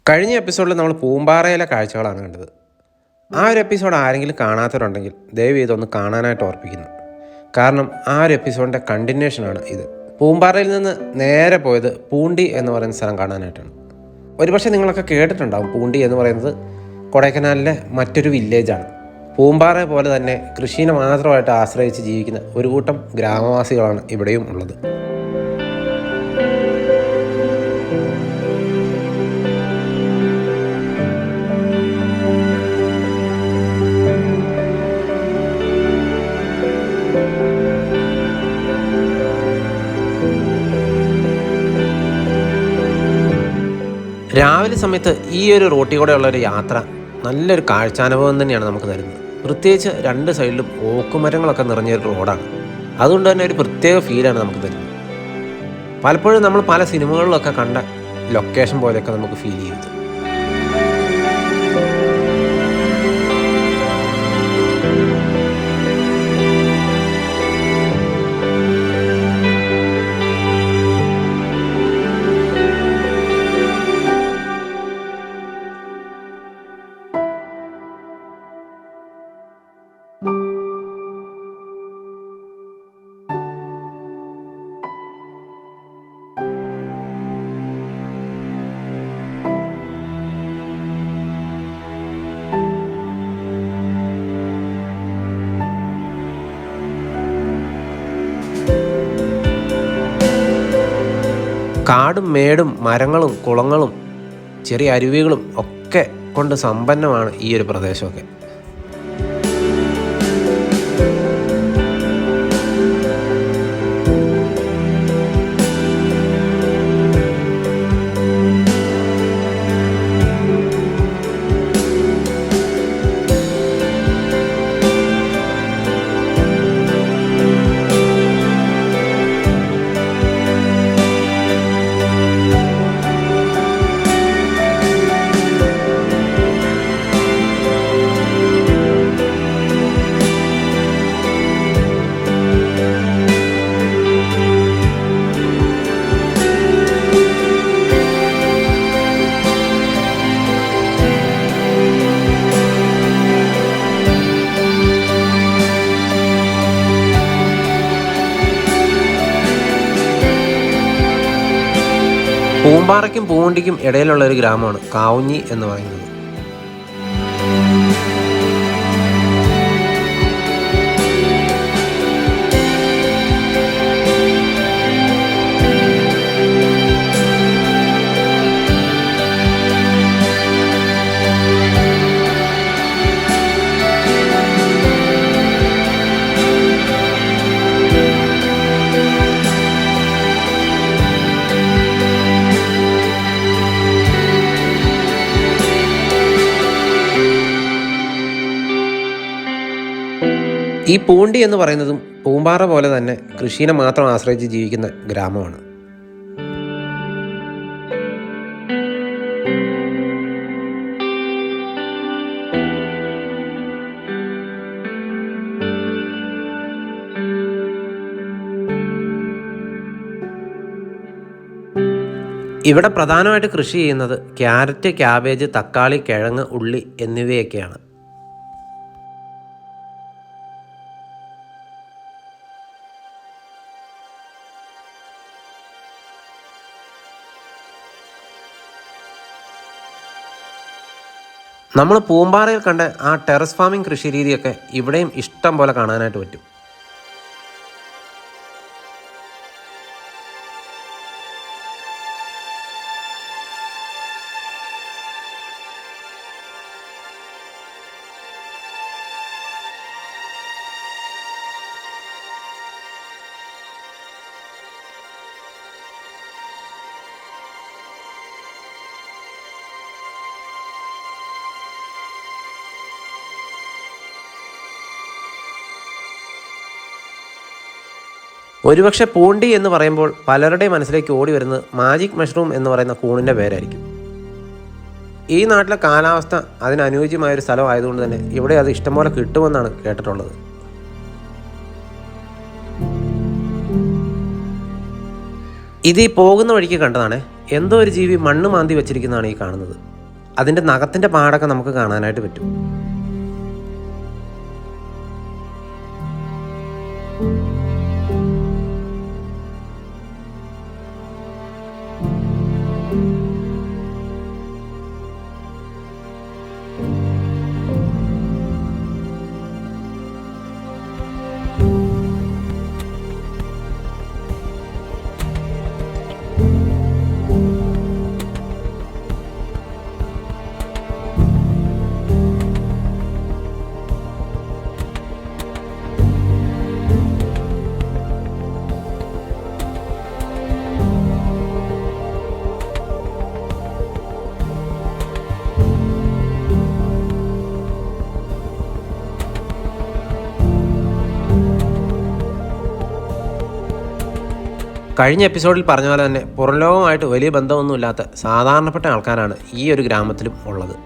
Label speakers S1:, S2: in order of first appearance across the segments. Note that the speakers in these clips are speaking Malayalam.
S1: കഴിഞ്ഞ എപ്പിസോഡിൽ നമ്മൾ പൂമ്പാറയിലെ കാഴ്ചകളാണ് കണ്ടത്. ആ ഒരു എപ്പിസോഡ് ആരെങ്കിലും കാണാത്തവരുണ്ടെങ്കിൽ ദയവ് ഇതൊന്ന് കാണാനായിട്ട് ഓർപ്പിക്കുന്നു. കാരണം ആ ഒരു എപ്പിസോഡിൻ്റെ കണ്ടിന്യൂഷനാണ് ഇത്. പൂമ്പാറയിൽ നിന്ന് നേരെ പോയത് പൂണ്ടി എന്ന് പറയുന്ന സ്ഥലം കാണാനായിട്ടാണ്. ഒരുപക്ഷെ നിങ്ങളൊക്കെ കേട്ടിട്ടുണ്ടാകും, പൂണ്ടി എന്ന് പറയുന്നത് കൊടൈക്കനാലിലെ മറ്റൊരു വില്ലേജാണ്. പൂമ്പാറ പോലെ തന്നെ കൃഷിയെ മാത്രമായിട്ട് ആശ്രയിച്ച് ജീവിക്കുന്ന ഒരു കൂട്ടം ഗ്രാമവാസികളാണ് ഇവിടെയും ഉള്ളത്. രാവിലെ സമയത്ത് ഈ ഒരു റോട്ടിൽ കൂടെയുള്ളൊരു യാത്ര നല്ലൊരു കാഴ്ചാനുഭവം തന്നെയാണ് നമുക്ക് തരുന്നത്. പ്രത്യേകിച്ച് രണ്ട് സൈഡിലും ഓക്കുമരങ്ങളൊക്കെ നിറഞ്ഞൊരു റോഡാണ്. അതുകൊണ്ട് തന്നെ ഒരു പ്രത്യേക ഫീലാണ് നമുക്ക് തരുന്നത്. പലപ്പോഴും നമ്മൾ പല സിനിമകളിലൊക്കെ കണ്ട ലൊക്കേഷൻ പോലെയൊക്കെ നമുക്ക് ഫീൽ ചെയ്തു. കാടും മേടും മരങ്ങളും കുളങ്ങളും ചെറിയ അരുവികളും ഒക്കെ കൊണ്ട് സമ്പന്നമാണ് ഈ ഒരു പ്രദേശമൊക്കെ. പൂമ്പാറയ്ക്കും പൂണ്ടിക്കും ഇടയിലുള്ള ഒരു ഗ്രാമമാണ് കാവുഞ്ഞി എന്ന് പറയുന്നത്. ഈ പൂണ്ടി എന്ന് പറയുന്നതും പൂമ്പാറ പോലെ തന്നെ കൃഷിയെ മാത്രം ആശ്രയിച്ച് ജീവിക്കുന്ന ഗ്രാമമാണ്. ഇവിടെ പ്രധാനമായിട്ട് കൃഷി ചെയ്യുന്നത് ക്യാരറ്റ്, ക്യാബേജ്, തക്കാളി, കിഴങ്ങ്, ഉള്ളി എന്നിവയൊക്കെയാണ്. നമ്മൾ പൂമ്പാറയിൽ കണ്ട ആ ടെറസ് ഫാമിംഗ് കൃഷി രീതിയൊക്കെ ഇവിടെയും ഇഷ്ടം പോലെ കാണാനായിട്ട് പറ്റും. ഒരുപക്ഷെ പൂണ്ടി എന്ന് പറയുമ്പോൾ പലരുടെയും മനസ്സിലേക്ക് ഓടി വരുന്നത് മാജിക് മഷ്റൂം എന്ന് പറയുന്ന കൂണിൻ്റെ പേരായിരിക്കും. ഈ നാട്ടിലെ കാലാവസ്ഥ അതിനനുയോജ്യമായൊരു സ്ഥലമായതുകൊണ്ട് തന്നെ ഇവിടെ അത് ഇഷ്ടംപോലെ കിട്ടുമെന്നാണ് കേട്ടിട്ടുള്ളത്. ഇത് ഈ പോകുന്ന വഴിക്ക് കണ്ടതാണ്. എന്തോ ഒരു ജീവി മണ്ണ് മാന്തി വെച്ചിരിക്കുന്നതാണ് ഈ കാണുന്നത്. അതിൻ്റെ നഖത്തിൻ്റെ പാടൊക്കെ നമുക്ക് കാണാനായിട്ട് പറ്റും. കഴിഞ്ഞ എപ്പിസോഡിൽ പറഞ്ഞ പോലെ തന്നെ പുറംലോകമായിട്ട് വലിയ ബന്ധമൊന്നുമില്ലാത്ത സാധാരണപ്പെട്ട ആൾക്കാരാണ് ഈ ഒരു ഗ്രാമത്തിലും ഉള്ളത്.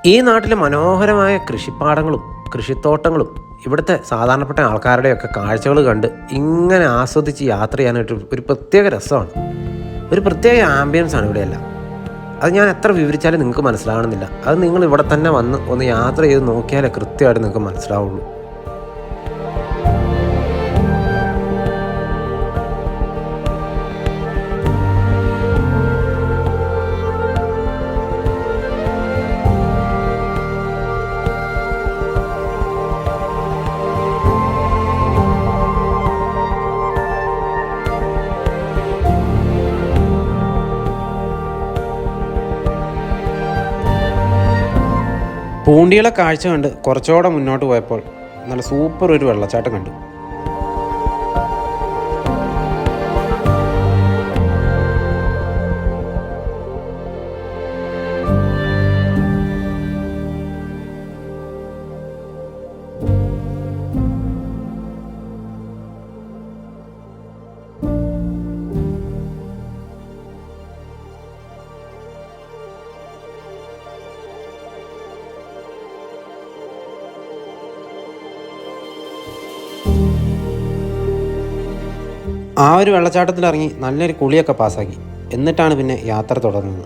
S1: ഈ നാട്ടിലെ മനോഹരമായ കൃഷിപ്പാടങ്ങളും കൃഷിത്തോട്ടങ്ങളും ഇവിടുത്തെ സാധാരണപ്പെട്ട ആൾക്കാരുടെയൊക്കെ കാഴ്ചകൾ കണ്ട് ഇങ്ങനെ ആസ്വദിച്ച് യാത്ര ചെയ്യാനായിട്ട് ഒരു പ്രത്യേക രസമാണ്, ഒരു പ്രത്യേക ആംബിയൻസാണ് ഇവിടെയെല്ലാം. അത് ഞാൻ എത്ര വിവരിച്ചാലും നിങ്ങൾക്ക് മനസ്സിലാവണമെന്നില്ല. അത് നിങ്ങൾ ഇവിടെ തന്നെ വന്ന് ഒന്ന് യാത്ര ചെയ്ത് നോക്കിയാലേ കൃത്യമായിട്ട് നിങ്ങൾക്ക് മനസ്സിലാവുള്ളൂ. പൂണ്ടികളെ കാഴ്ച കണ്ട് കുറച്ചുകൂടെ മുന്നോട്ട് പോയപ്പോൾ നല്ല സൂപ്പർ ഒരു വെള്ളച്ചാട്ടം കണ്ടു. ആ ഒരു വെള്ളച്ചാട്ടത്തിലിറങ്ങി നല്ലൊരു കുളിയൊക്കെ പാസ്സാക്കി. എന്നിട്ടാണ് പിന്നെ യാത്ര തുടർന്നത്.